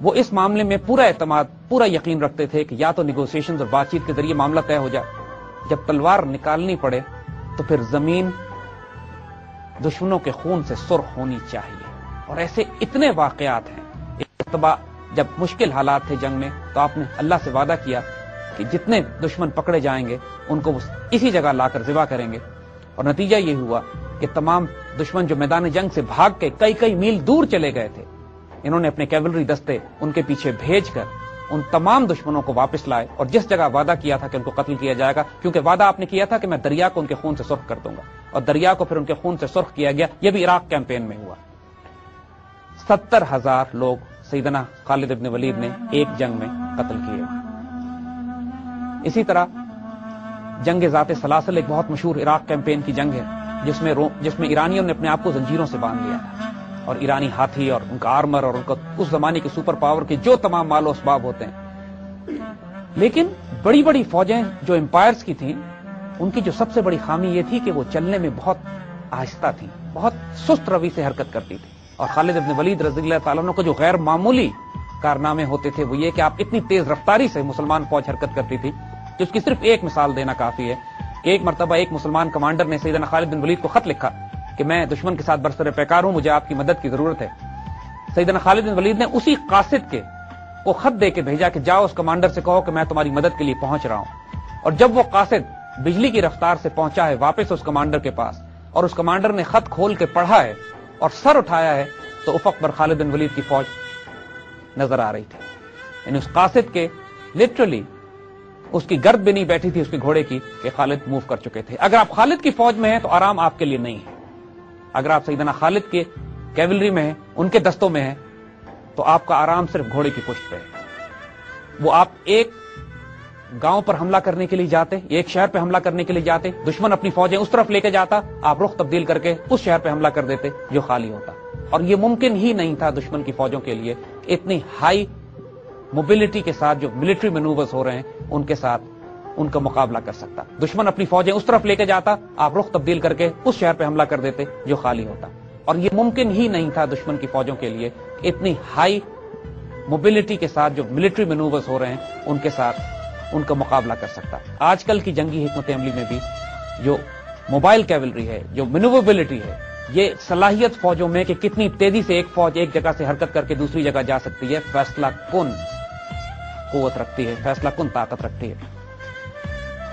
وہ اس معاملے میں پورا اعتماد، پورا یقین رکھتے تھے کہ یا تو نیگوسیشنز اور بات چیت کے ذریعے معاملہ طے ہو جائے، جب تلوار نکالنی پڑے تو پھر زمین دشمنوں کے خون سے سرخ ہونی چاہیے. اور ایسے اتنے واقعات ہیں. ایک مرتبہ جب مشکل حالات تھے جنگ میں تو آپ نے اللہ سے وعدہ کیا کہ جتنے دشمن پکڑے جائیں گے ان کو اسی جگہ لا کر ذبح کریں گے، اور نتیجہ یہ ہوا کہ تمام دشمن جو میدان جنگ سے بھاگ کے کئی کئی میل دور چلے گئے تھے، انہوں نے اپنے کیولری دستے ان کے پیچھے بھیج کر ان تمام دشمنوں کو واپس لائے، اور جس جگہ وعدہ کیا تھا کہ ان کو قتل کیا جائے گا، کیونکہ وعدہ آپ نے کیا تھا کہ میں دریا کو ان کے خون سے سرخ کر دوں گا، اور دریا کو پھر ان کے خون سے سرخ کیا گیا. یہ بھی عراق کیمپین میں ہوا. 70,000 لوگ سیدنا خالد ابن ولید نے ایک جنگ میں قتل کیے. اسی طرح جنگ ذات سلاسل ایک بہت مشہور عراق کیمپین کی جنگ ہے جس میں ایرانیوں نے اپنے آپ کو زنجیروں سے باندھ لیا، اور ایرانی ہاتھی اور ان کا آرمر اور ان کا اس زمانے کے سپر پاور کے جو تمام مال و اسباب ہوتے ہیں. لیکن بڑی بڑی فوجیں جو امپائرز کی تھیں، ان کی جو سب سے بڑی خامی یہ تھی کہ وہ چلنے میں بہت آہستہ تھی، بہت سست روی سے حرکت کرتی تھی. اور خالد ابن ولید رضی اللہ تعالیٰ عنہ کو جو غیر معمولی کارنامے ہوتے تھے وہ یہ کہ آپ اتنی تیز رفتاری سے مسلمان فوج حرکت کرتی تھی کہ اس کی صرف ایک مثال دینا کافی ہے. ایک مرتبہ ایک مسلمان کمانڈر نے سیدنا خالد بن ولید کو خط لکھا کہ میں دشمن کے ساتھ برسر پیکار ہوں، مجھے آپ کی مدد کی ضرورت ہے. سیدنا خالد بن ولید نے اسی قاصد کو خط دے کے بھیجا کہ جاؤ اس کمانڈر سے کہو کہ میں تمہاری مدد کے لیے پہنچ رہا ہوں. اور جب وہ قاصد بجلی کی رفتار سے پہنچا ہے واپس اس کمانڈر کے پاس، اور اس کمانڈر نے خط کھول کے پڑھا ہے اور سر اٹھایا ہے، تو افق پر خالد بن ولید کی فوج نظر آ رہی تھی. یعنی اس قاصد کے لٹرلی اس کی گرد بھی نہیں بیٹھی تھی اس کے گھوڑے کی کہ خالد موو کر چکے تھے. اگر آپ خالد کی فوج میں ہیں تو آرام آپ کے لیے نہیں ہے. اگر آپ سیدنا خالد کے کیولری میں ہیں، ان کے دستوں میں ہیں، تو آپ کا آرام صرف گھوڑے کی پشت پہ ہے. وہ آپ ایک گاؤں پر حملہ کرنے کے لیے جاتے، ایک شہر پہ حملہ کرنے کے لیے جاتے، دشمن اپنی فوجیں اس طرف لے کے جاتا، آپ رخ تبدیل کر کے اس شہر پہ حملہ کر دیتے جو خالی ہوتا. اور یہ ممکن ہی نہیں تھا دشمن کی فوجوں کے لیے اتنی ہائی موبلٹی کے ساتھ جو ملٹری مینوورز ہو رہے ہیں ان کے ساتھ ان کا مقابلہ کر سکتا. دشمن اپنی فوجیں اس طرف لے کے جاتا، آپ رخ تبدیل کر کے اس شہر پہ حملہ کر دیتے جو خالی ہوتا. اور یہ ممکن ہی نہیں تھا دشمن کی فوجوں کے لیے اتنی ہائی موبلٹی کے ساتھ جو ملٹری مینوورز ہو رہے ہیں ان کے ساتھ ان کا مقابلہ کر سکتا. آج کل کی جنگی حکمت عملی میں بھی جو موبائل کیولری ہے، جو مینووربلٹی ہے، یہ صلاحیت فوجوں میں کہ کتنی تیزی سے ایک فوج ایک جگہ سے حرکت کر کے دوسری جگہ جا سکتی ہے، فیصلہ کن قوت رکھتی ہے، فیصلہ کن طاقت رکھتی ہے.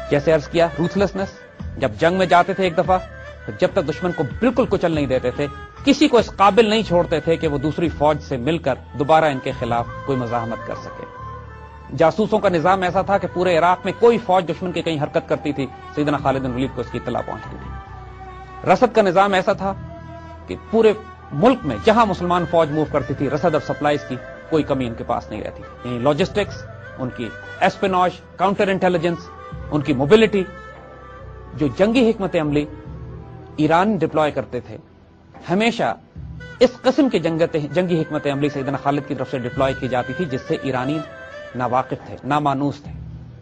جیسے عرض کیا، روتھلیسنس. جب جنگ میں جاتے تھے ایک دفعہ تو جب تک دشمن کو بالکل کچل نہیں دیتے تھے، کسی کو اس قابل نہیں چھوڑتے تھے کہ وہ دوسری فوج سے مل کر دوبارہ ان کے خلاف کوئی مزاحمت کر سکے. جاسوسوں کا نظام ایسا تھا کہ پورے عراق میں کوئی فوج دشمن کے کہیں حرکت کرتی تھی سیدنا خالد بن ولید کو اس کی اطلاع پہنچتی تھی. رسد کا نظام ایسا تھا کہ پورے ملک میں جہاں مسلمان فوج موو کرتی تھی رسد اور سپلائز کی کوئی کمی ان کے پاس نہیں رہتی. یعنی لاجسٹکس، ان کی ایسپیناج، کاؤنٹر انٹیلیجنس، ان کی موبلٹی، جو جنگی حکمت عملی ایران ڈپلوائے کرتے تھے، ہمیشہ اس قسم کی جنگی حکمت عملی سیدنا خالد کی طرف سے ڈپلوائے کی جاتی تھی جس سے ایرانی ناواقف تھے، نامانوس تھے.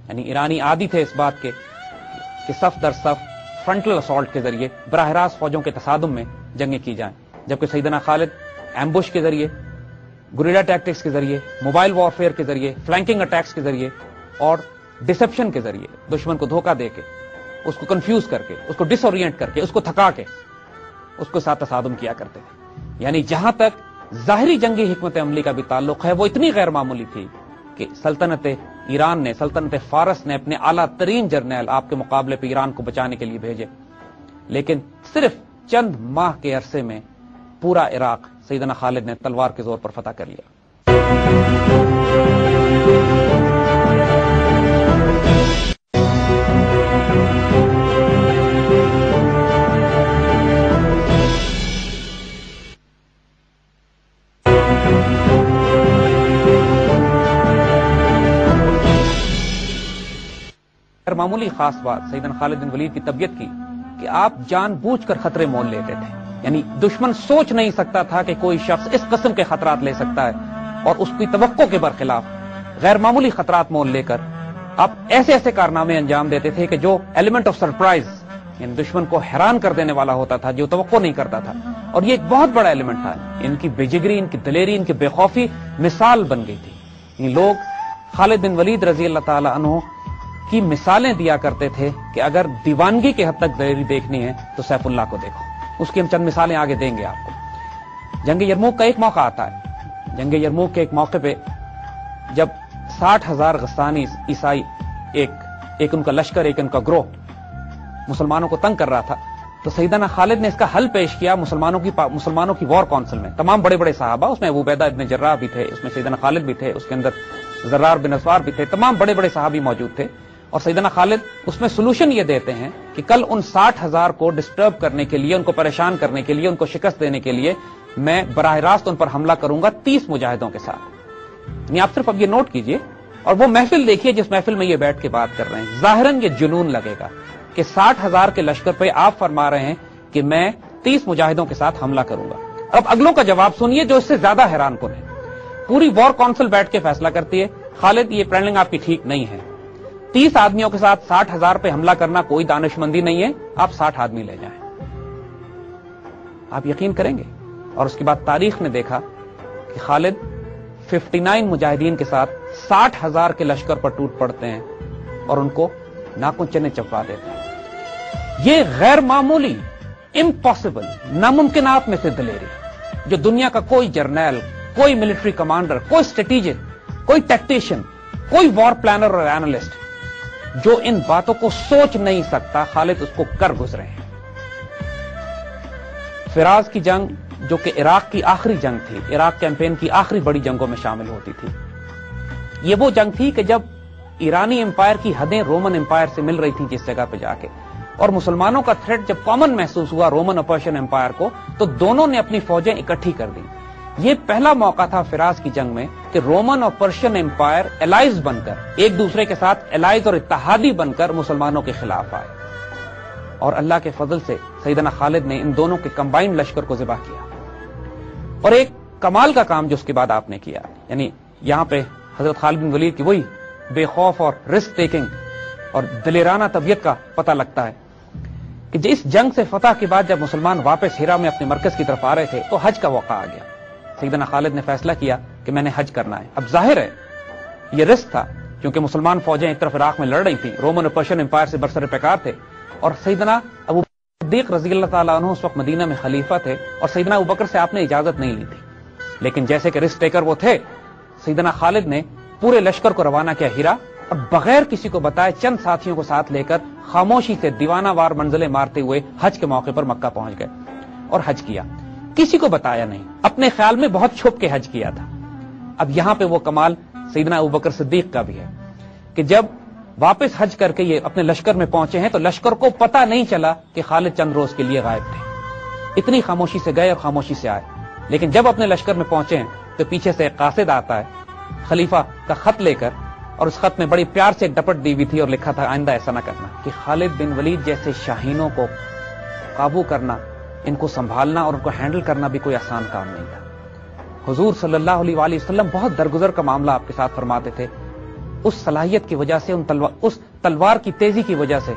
یعنی ایرانی عادی تھے اس بات کے کہ صف در صف فرنٹل اسالٹ کے ذریعے براہ راست فوجوں کے تصادم میں جنگیں کی جائیں، جبکہ سیدنا خالد ایمبوش کے ذریعے، گوریلا ٹیکٹکس کے ذریعے، موبائل وارفیئر کے ذریعے، فلینکنگ اٹیکس کے ذریعے اور ڈسپشن کے ذریعے دشمن کو دھوکہ دے کے، اس کو کنفیوز کر کے، اس کو ڈس اورینٹ کر کے، اس کو تھکا کے اس کو ساتھ تصادم کیا کرتے تھے. یعنی جہاں تک ظاہری جنگی حکمت عملی کا بھی تعلق ہے وہ اتنی غیر معمولی تھی کہ سلطنت ایران نے، سلطنت فارس نے اپنے اعلیٰ ترین جرنیل آپ کے مقابلے پہ ایران کو بچانے کے لیے بھیجے، لیکن صرف چند ماہ کے عرصے میں پورا عراق سیدنا خالد نے تلوار کے زور پر فتح کر لیا. معمولی خاص بات سیدنا خالد بن ولید کی طبیعت کی کہ آپ جان بوجھ کر خطرے مول لیتے تھے. یعنی دشمن سوچ نہیں سکتا تھا کہ کوئی شخص اس قسم کے خطرات لے سکتا ہے، اور اس کی توقع کے برخلاف غیر معمولی خطرات مول لے کر آپ ایسے ایسے کارنامے انجام دیتے تھے کہ جو ایلیمنٹ آف سرپرائز یعنی دشمن کو حیران کر دینے والا ہوتا تھا جو توقع نہیں کرتا تھا. اور یہ ایک بہت بڑا ایلیمنٹ تھا. ان کی بے جگری، ان کی دلیری، ان کی بے خوفی مثال بن گئی تھی. یہ لوگ خالد بن ولید رضی اللہ تعالی عنہ کی مثالیں دیا کرتے تھے کہ اگر دیوانگی کے حد تک دلیری دیکھنی ہے تو سیف اللہ کو دیکھو. اس کی ہم چند مثالیں آگے دیں گے آپ کو. جنگ یرموک کا ایک موقع آتا ہے. جنگ یرموک کے ایک موقع پہ جب 60,000 غسانی عیسائی، ایک ان کا لشکر، ایک ان کا گروہ مسلمانوں کو تنگ کر رہا تھا، تو سیدنا خالد نے اس کا حل پیش کیا مسلمانوں کی وار کونسل میں. تمام بڑے بڑے صحابہ، اس میں ابو عبیدہ ابن جراح بھی تھے، اس میں سیدنا خالد بھی تھے، اس کے اندر زرار بن اسوار بھی تھے، تمام بڑے بڑے صحابی موجود تھے. اور سیدنا خالد اس میں سولوشن یہ دیتے ہیں کہ کل ان 60,000 کو ڈسٹرب کرنے کے لیے، ان کو پریشان کرنے کے لیے، ان کو شکست دینے کے لیے میں براہ راست ان پر حملہ کروں گا 30 مجاہدوں کے ساتھ. یعنی آپ صرف اب یہ نوٹ کیجئے اور وہ محفل دیکھیے جس محفل میں یہ بیٹھ کے بات کر رہے ہیں. ظاہراً یہ جنون لگے گا کہ 60,000 کے لشکر پہ آپ فرما رہے ہیں کہ میں 30 مجاہدوں کے ساتھ حملہ کروں گا. اب اگلوں کا جواب سنیے جو اس سے زیادہ حیران کن ہے. پوری وار کونسل بیٹھ کے فیصلہ کرتی ہے، خالد یہ پلاننگ آپ کی ٹھیک نہیں ہے. 30 آدمیوں کے ساتھ 60,000 پہ حملہ کرنا کوئی دانش مندی نہیں ہے، آپ 60 آدمی لے جائیں. آپ یقین کریں گے. اور اس کے بعد تاریخ نے دیکھا کہ خالد 59 مجاہدین کے ساتھ 60,000 کے لشکر پر ٹوٹ پڑتے ہیں اور ان کو ناخن چنے چپا دیتے ہیں. یہ غیر معمولی، امپاسبل، ناممکنات میں سے دلیری جو دنیا کا کوئی جرنیل، کوئی ملٹری کمانڈر، کوئی اسٹریٹجک، کوئی ٹیکٹیشین، کوئی وار پلانر اور اینالسٹ جو ان باتوں کو سوچ نہیں سکتا، خالد اس کو کر گزرے ہیں. فراز کی جنگ جو کہ عراق کی آخری جنگ تھی، عراق کیمپین کی آخری بڑی جنگوں میں شامل ہوتی تھی، یہ وہ جنگ تھی کہ جب ایرانی امپائر کی حدیں رومن امپائر سے مل رہی تھیں جس جگہ پہ جا کے، اور مسلمانوں کا تھریٹ جب کامن محسوس ہوا رومن اور پرشین امپائر کو، تو دونوں نے اپنی فوجیں اکٹھی کر دی. یہ پہلا موقع تھا فراز کی جنگ میں کہ رومن اور پرشین امپائر الائز بن کر، ایک دوسرے کے ساتھ الائز اور اتحادی بن کر مسلمانوں کے خلاف آئے. اور اللہ کے فضل سے سیدنا خالد نے ان دونوں کے کمبائنڈ لشکر کو ذبح کیا. اور ایک کمال کا کام جو اس کے بعد آپ نے کیا، یعنی یہاں پہ حضرت خالد بن ولید کی وہی بے خوف اور رسک ٹیکنگ اور دلیرانہ طبیعت کا پتہ لگتا ہے کہ اس جنگ سے فتح کے بعد جب مسلمان واپس ہیرا میں اپنے مرکز کی طرف آ رہے تھے تو حج کا موقع آ گیا. سیدنا خالد نے فیصلہ کیا کہ میں نے حج کرنا ہے. اب ظاہر ہے یہ رسک تھا کیونکہ مسلمان فوجیں ایک طرف عراق میں لڑ رہی تھیں، رومن اور پرشین امپائر سے برسر پیکار تھے، اور سیدنا ابو صدیق رضی اللہ تعالیٰ عنہ اس وقت مدینہ میں خلیفہ تھے، اور سیدنا ابو بکر سے آپ نے اجازت نہیں لی تھی. لیکن جیسے کہ رسک ٹیکر وہ تھے، سیدنا خالد نے پورے لشکر کو روانہ کیا ہیرا، اور بغیر کسی کو بتائے چند ساتھیوں کو ساتھ لے کر خاموشی سے دیوانہ وار منزلیں مارتے ہوئے حج کے موقع پر مکہ پہنچ گئے اور حج کیا. کسی کو بتایا نہیں، اپنے خیال میں بہت چھپ کے حج کیا تھا. اب یہاں پہ وہ کمال سیدنا ابو بکر صدیق کا بھی ہے کہ جب واپس حج کر کے یہ اپنے لشکر میں پہنچے ہیں تو لشکر کو پتہ نہیں چلا کہ خالد چند روز کے لیے غائب تھے. اتنی خاموشی سے گئے اور خاموشی سے آئے. لیکن جب اپنے لشکر میں پہنچے ہیں تو پیچھے سے ایک قاصد آتا ہے خلیفہ کا خط لے کر، اور اس خط میں بڑی پیار سے ایک ڈپٹ دی ہوئی تھی اور لکھا تھا آئندہ ایسا نہ کرنا، کہ خالد بن ولید جیسے شاہینوں کو قابو کرنا، ان کو سنبھالنا اور ان کو ہینڈل کرنا بھی کوئی آسان کام نہیں تھا. حضور صلی اللہ علیہ وآلہ وسلم بہت درگزر کا معاملہ آپ کے ساتھ فرماتے تھے، اس صلاحیت کی وجہ سے، اس تلوار کی تیزی کی وجہ سے،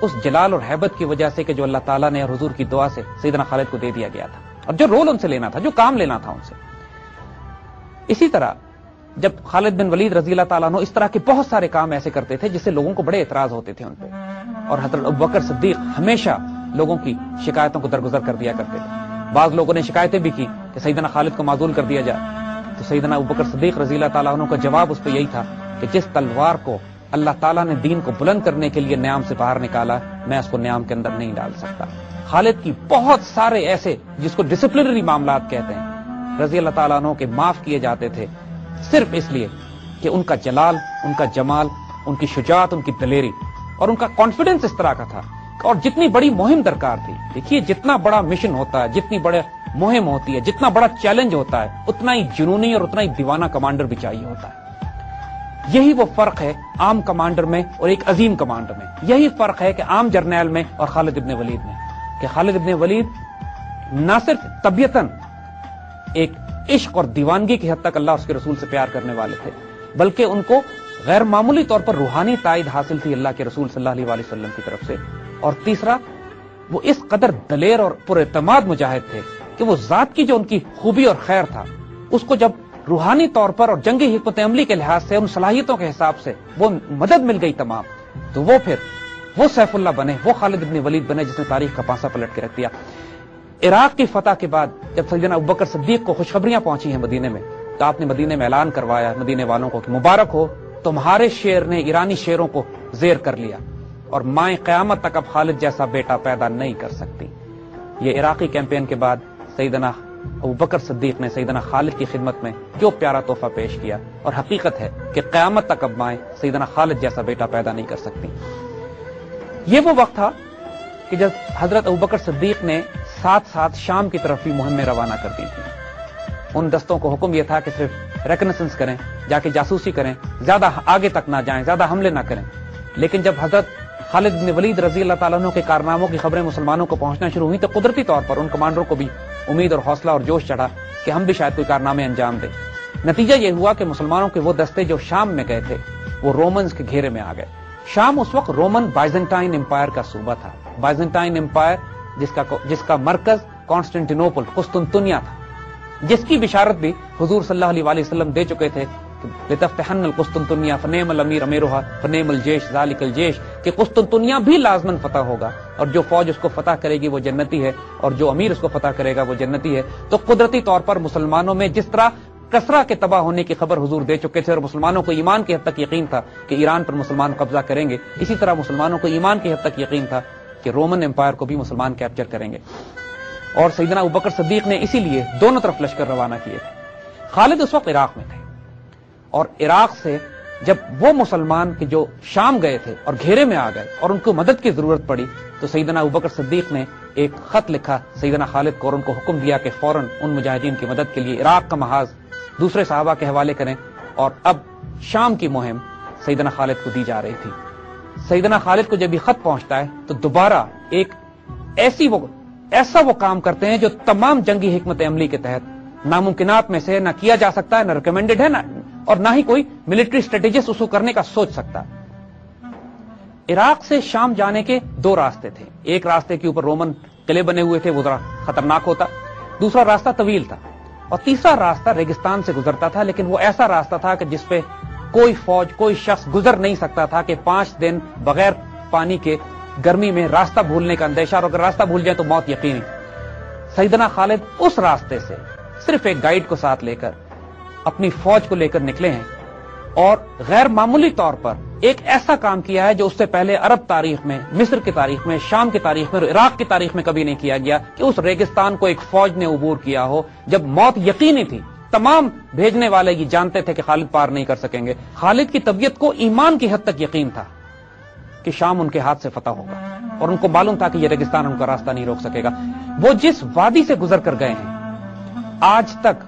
اس جلال اور ہیبت کی وجہ سے کہ جو اللہ تعالیٰ نے اور حضور کی دعا سے سیدنا خالد کو دے دیا گیا تھا، اور جو رول ان سے لینا تھا، جو کام لینا تھا ان سے. اسی طرح جب خالد بن ولید رضی اللہ تعالیٰ عنہ اس طرح کے بہت سارے کام ایسے کرتے تھے جس سے لوگوں کو بڑے اعتراض ہوتے تھے ان پہ، اور حضرت ابوبکر صدیق ہمیشہ لوگوں کی شکایتوں کو درگزر کر دیا کرتے تھے. بعض لوگوں نے شکایتیں بھی کی کہ سیدنا خالد کو معزول کر دیا جائے، تو سیدنا ابوبکر صدیق رضی اللہ تعالیٰ عنہ کا جواب اس پہ یہی تھا کہ جس تلوار کو اللہ تعالیٰ نے دین کو بلند کرنے کے لیے نیام سے باہر نکالا، میں اس کو نیام کے اندر نہیں ڈال سکتا. خالد کی بہت سارے ایسے جس کو ڈسپلنری معاملات کہتے ہیں رضی اللہ تعالیٰ عنہ کے معاف کیے جاتے تھے صرف اس لیے کہ ان کا جلال، ان کا جمال، ان کی شجاعت، ان کی دلیری اور ان کا کانفیڈنس اس طرح کا تھا. اور جتنی بڑی مہم درکار تھی، دیکھیے جتنا بڑا مشن ہوتا ہے، جتنی بڑے مہم ہوتی ہے، جتنا بڑا چیلنج ہوتا ہے، اتنا ہی جنونی اور اتنا ہی دیوانہ کمانڈر بھی چاہیے ہوتا ہے. یہی وہ فرق ہے عام کمانڈر میں اور ایک عظیم کمانڈر میں. یہی فرق ہے کہ عام جرنیل میں اور خالد ابن ولید میں، کہ خالد ابن ولید نہ صرف طبیعتاً ایک عشق اور دیوانگی کی حد تک اللہ اس کے رسول سے پیار کرنے والے تھے، بلکہ ان کو غیر معمولی طور پر روحانی تائید حاصل تھی اللہ کے رسول صلی اللہ علیہ وآلہ وسلم کی طرف سے. اور تیسرا، وہ اس قدر دلیر اور پر اعتماد مجاہد تھے کہ وہ ذات کی جو ان کی خوبی اور خیر تھا اس کو جب روحانی طور پر اور جنگی حکمت عملی کے لحاظ سے ان صلاحیتوں کے حساب سے وہ مدد مل گئی تمام، تو وہ پھر وہ سیف اللہ بنے، وہ خالد بن ولید بنے جس نے تاریخ کا پانسا پلٹ کے رکھ دیا۔ عراق کی فتح کے بعد جب سیدنا ابوبکر صدیق کو خوشخبریاں پہنچی ہیں مدینے میں، تو آپ نے مدینے میں اعلان کروایا مدینے والوں کو کہ مبارک ہو، تمہارے شیر نے ایرانی شیروں کو زیر کر لیا اور مائیں قیامت تک اب خالد جیسا بیٹا پیدا نہیں کر سکتی۔ یہ عراقی کیمپین کے بعد سیدنا ابوبکر صدیق نے سیدنا خالد کی خدمت میں جو پیارا تحفہ پیش کیا، اور حقیقت ہے کہ قیامت تک اب مائیں سیدنا خالد جیسا بیٹا پیدا نہیں کر سکتی۔ یہ وہ وقت تھا کہ جب حضرت ابوبکر صدیق نے ساتھ ساتھ شام کی طرف بھی مہمیں روانہ کر دی تھی۔ ان دستوں کو حکم یہ تھا کہ صرف ریکنیسنس کریں، جا کے جاسوسی کریں، زیادہ آگے تک نہ جائیں، زیادہ حملے نہ کریں۔ لیکن جب حضرت خالد بن ولید رضی اللہ تعالیٰ عنہ کے کارناموں کی خبریں مسلمانوں کو پہنچنا شروع ہوئی تو قدرتی طور پر ان کمانڈروں کو بھی امید اور حوصلہ اور جوش چڑھا کہ ہم بھی شاید کوئی کارنامے انجام دیں۔ نتیجہ یہ ہوا کہ مسلمانوں کے وہ دستے جو شام میں گئے تھے وہ رومنز کے گھیرے میں آ گئے۔ شام اس وقت رومن بائزنٹائن امپائر کا صوبہ تھا۔ بائزنٹائن امپائر جس کا مرکز کانسٹینٹینوپل قسطنطنیہ تھا، جس کی بشارت بھی حضور صلی اللہ علیہ وسلم دے چکے تھے کہ لتفتحن القسطنطنیہ فنعم الامیر امیرھا فنعم الجیش ذالک الجیش، کہ قسطنطنیہ بھی لازماً فتح ہوگا اور جو فوج اس کو فتح کرے گی وہ جنتی ہے اور جو امیر اس کو فتح کرے گا وہ جنتی ہے۔ تو قدرتی طور پر مسلمانوں میں جس طرح کسرا کے تباہ ہونے کی خبر حضور دے چکے تھے اور مسلمانوں کو ایمان کی حد تک یقین تھا کہ ایران پر مسلمان قبضہ کریں گے، اسی طرح مسلمانوں کو ایمان کی حد تک یقین تھا کہ رومن امپائر کو بھی مسلمان کیپچر کریں گے۔ اور سیدنا ابوبکر صدیق نے اسی لیے دونوں طرف لشکر روانہ کیے تھے۔ خالد اس وقت عراق میں تھے اور عراق سے جب وہ مسلمان کہ جو شام گئے تھے اور گھیرے میں آ گئے اور ان کو مدد کی ضرورت پڑی تو سیدنا ابوبکر صدیق نے ایک خط لکھا سیدنا خالد کو اور ان کو حکم دیا کہ فوراً ان مجاہدین کی مدد کے لیے عراق کا محاذ دوسرے صحابہ کے حوالے کریں، اور اب شام کی مہم سیدنا خالد کو دی جا رہی تھی۔ سیدنا خالد کو جب یہ خط پہنچتا ہے تو دوبارہ ایک ایسا وہ کام کرتے ہیں جو تمام جنگی حکمت عملی کے تحت ناممکنات میں سے نہ کیا جا سکتا ہے، نہ ریکمینڈڈ ہے، اور نہ ہی کوئی ملٹری اسٹریٹجسٹ اس کو کرنے کا سوچ سکتا۔ عراق سے شام جانے کے دو راستے تھے، ایک راستے کے اوپر رومن قلعے بنے ہوئے تھے، وہ ذرا خطرناک ہوتا، دوسرا راستہ طویل تھا، اور تیسرا راستہ ریگستان سے گزرتا تھا، لیکن وہ ایسا راستہ تھا کہ جس پہ کوئی فوج کوئی شخص گزر نہیں سکتا تھا کہ 5 دن بغیر پانی کے گرمی میں راستہ بھولنے کا اندیشہ، اور اگر راستہ بھول جائے تو موت یقینی۔ سیدنا خالد اس راستے سے صرف ایک گائیڈ کو ساتھ لے کر اپنی فوج کو لے کر نکلے ہیں، اور غیر معمولی طور پر ایک ایسا کام کیا ہے جو اس سے پہلے عرب تاریخ میں، مصر کی تاریخ میں، شام کی تاریخ میں اور عراق کی تاریخ میں کبھی نہیں کیا گیا کہ اس ریگستان کو ایک فوج نے عبور کیا ہو جب موت یقینی تھی۔ تمام بھیجنے والے یہ جانتے تھے کہ خالد پار نہیں کر سکیں گے۔ خالد کی طبیعت کو ایمان کی حد تک یقین تھا کہ شام ان کے ہاتھ سے فتح ہوگا، اور ان کو معلوم تھا کہ یہ ریگستان ان کا راستہ نہیں روک سکے گا۔ وہ جس وادی سے گزر کر گئے ہیں آج تک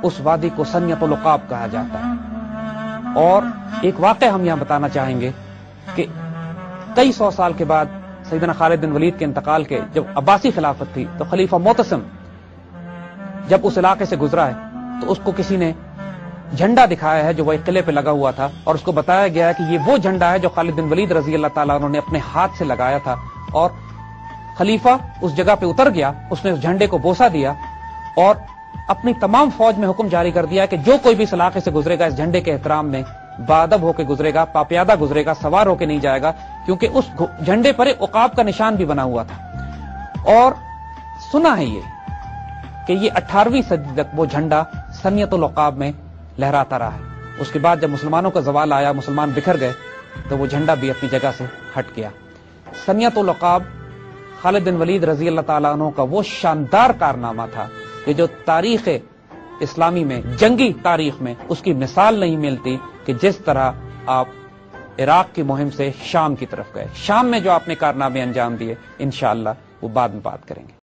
اس وادی کو سنیت العقاب کہا جاتا ہے۔ اور ایک واقعہ ہم یہاں بتانا چاہیں گے کہ کئی 100 سال کے بعد سیدنا خالد بن ولید کے انتقال کے جب عباسی خلافت تھی تو خلیفہ معتصم جب اس علاقے سے گزرا ہے تو اس کو کسی نے جھنڈا دکھایا ہے جو وہ ایک قلعے پہ لگا ہوا تھا، اور اس کو بتایا گیا ہے کہ یہ وہ جھنڈا ہے جو خالد بن ولید رضی اللہ تعالیٰ عنہ نے اپنے ہاتھ سے لگایا تھا۔ اور خلیفہ اس جگہ پہ اتر گیا، اس نے اس جھنڈے کو بوسہ دیا اور اپنی تمام فوج میں حکم جاری کر دیا کہ جو کوئی بھی اس علاقے سے گزرے گا اس جھنڈے کے احترام میں بادب ہو کے گزرے گا، پاپیادہ گزرے گا، سوار ہو کے نہیں جائے گا، کیونکہ اس جھنڈے پر ایک عقاب کا نشان بھی بنا ہوا تھا۔ اور سنا ہے یہ کہ یہ 18ویں صدی تک وہ جھنڈا سنیت العقاب میں لہراتا رہا ہے۔ اس کے بعد جب مسلمانوں کا زوال آیا، مسلمان بکھر گئے، تو وہ جھنڈا بھی اپنی جگہ سے ہٹ گیا۔ سنیت العقاب خالد بن ولید رضی اللہ تعالیٰ عنہ کا وہ شاندار کارنامہ تھا کہ جو تاریخ اسلامی میں، جنگی تاریخ میں اس کی مثال نہیں ملتی کہ جس طرح آپ عراق کی مہم سے شام کی طرف گئے، شام میں جو آپ نے کارنامے انجام دیے، انشاءاللہ وہ بعد میں بات کریں گے۔